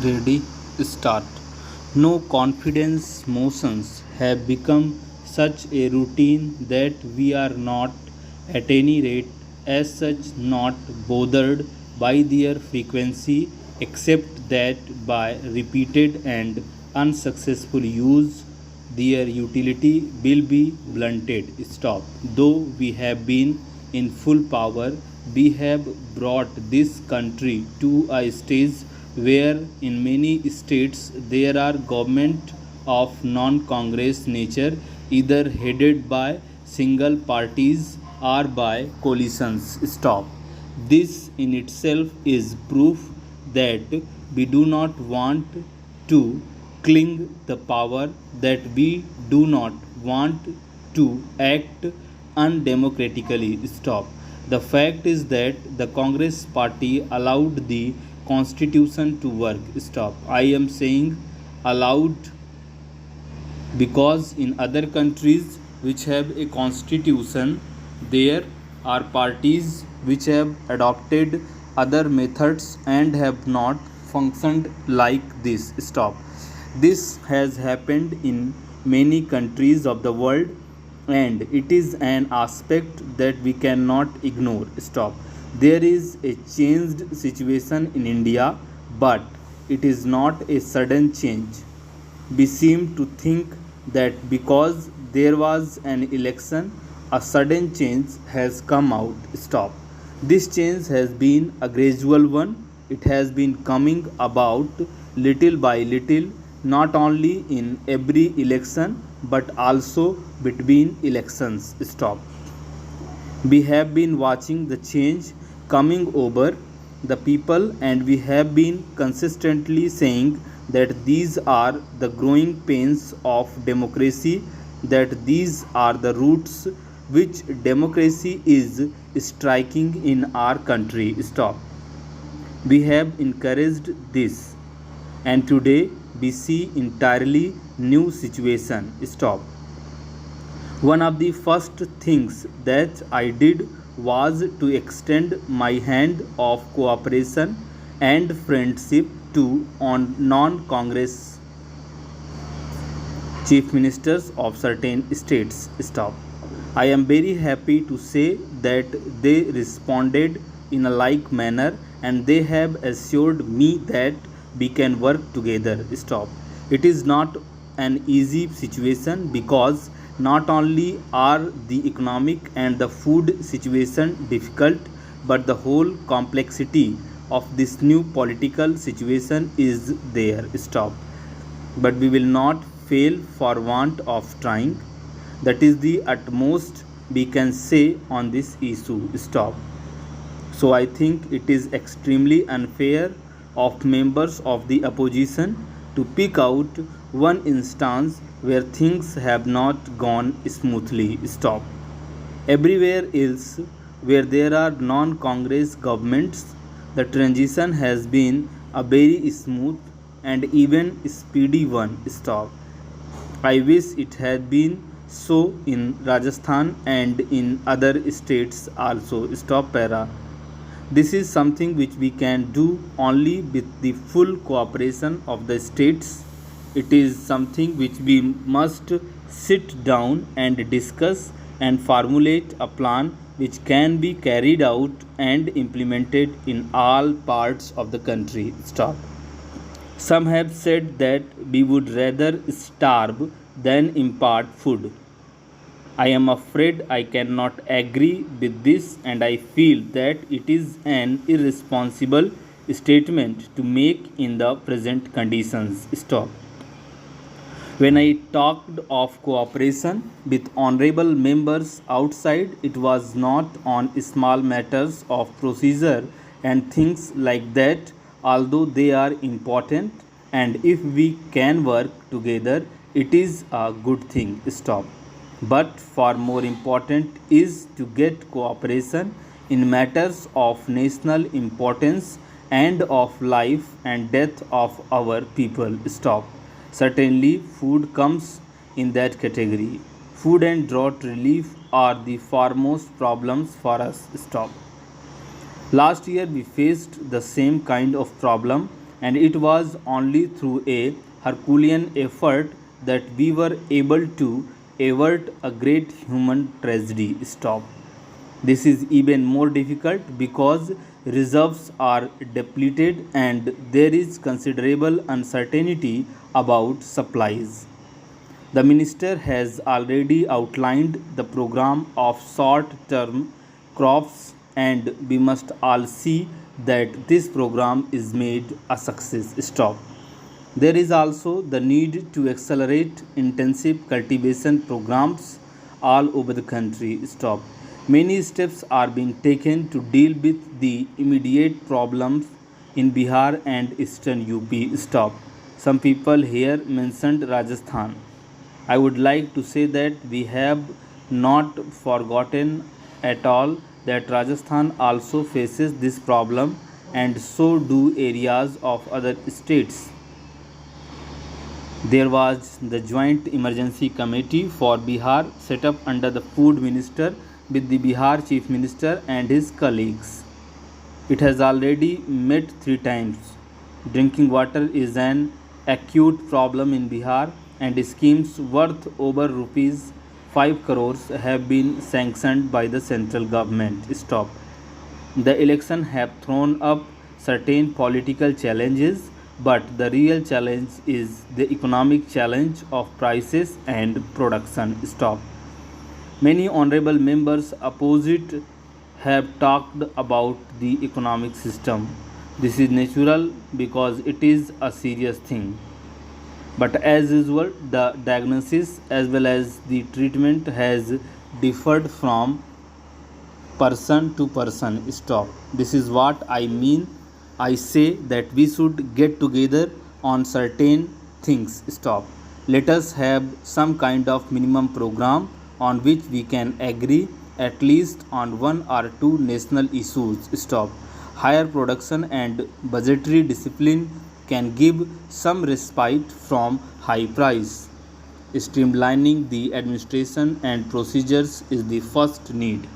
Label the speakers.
Speaker 1: Ready? Start. No confidence motions have become such a routine that we are not, at any rate, as such, not bothered by their frequency, except that by repeated and unsuccessful use, their utility will be blunted. Stop. Though we have been in full power, we have brought this country to a stage where in many states there are government of non-congress nature, either headed by single parties or by coalitions. Stop. This in itself is proof that we do not want to cling the power, that we do not want to act undemocratically. Stop. The fact is that the Congress party allowed the constitution to work. Stop. I am saying allowed because in other countries which have a constitution, there are parties which have adopted other methods and have not functioned like this. Stop. This has happened in many countries of the world, and it is an aspect that we cannot ignore. Stop. There is a changed situation in India, but it is not a sudden change. We seem to think that because there was an election, a sudden change has come out. Stop. This change has been a gradual one. It has been coming about little by little, not only in every election but also between elections. Stop. We have been watching the change coming over the people, and we have been consistently saying that these are the growing pains of democracy, that these are the roots which democracy is striking in our country. Stop. We have encouraged this, and today we see entirely new situation. Stop. One of the first things that I did was to extend my hand of cooperation and friendship to on non-congress chief ministers of certain states. Stop. I am very happy to say that they responded in a like manner, and they have assured me that we can work together. Stop. It is not an easy situation because not only are the economic and the food situation difficult, but the whole complexity of this new political situation is there. Stop. But we will not fail for want of trying. That is the utmost we can say on this issue. Stop. So I think it is extremely unfair of members of the opposition to pick out one instance where things have not gone smoothly. Stop. Everywhere else where there are non-congress governments, the transition has been a very smooth and even speedy one. Stop. I wish it had been so in Rajasthan and in other states also. Stop. Para. This is something which we can do only with the full cooperation of the states. It is something which we must sit down and discuss and formulate a plan which can be carried out and implemented in all parts of the country. Stop. Some have said that we would rather starve than impart food. I am afraid I cannot agree with this, and I feel that it is an irresponsible statement to make in the present conditions. Stop. When I talked of cooperation with honorable members outside, it was not on small matters of procedure and things like that, although they are important, and if we can work together, it is a good thing. Stop. But far more important is to get cooperation in matters of national importance and of life and death of our people. Stop. Certainly, food comes in that category. Food and drought relief are the foremost problems for us. Stop. Last year we faced the same kind of problem, and it was only through a Herculean effort that we were able to avert a great human tragedy. Stop. This is even more difficult because reserves are depleted and there is considerable uncertainty about supplies. The minister has already outlined the program of short term crops, and we must all see that this program is made a success. Stop. There is also the need to accelerate intensive cultivation programs all over the country. Stop. Many steps are being taken to deal with the immediate problems in Bihar and eastern UP. Stop. Some people here mentioned Rajasthan. I would like to say that we have not forgotten at all that Rajasthan also faces this problem, and so do areas of other states. There was the Joint Emergency Committee for Bihar set up under the Food Minister with the Bihar Chief Minister and his colleagues. It has already met 3 times. Drinking water is an acute problem in Bihar, and schemes worth over rupees 5 crores have been sanctioned by the central government. Stop. The election have thrown up certain political challenges, but the real challenge is the economic challenge of prices and production. Stop. Many honorable members opposite have talked about the economic system. This is natural because it is a serious thing. But as usual, the diagnosis as well as the treatment has differed from person to person. Stop. This is what I mean. I say that we should get together on certain things. Stop. Let us have some kind of minimum program on which we can agree at least on one or two national issues. Stop. Higher production and budgetary discipline can give some respite from high price. Streamlining the administration and procedures is the first need.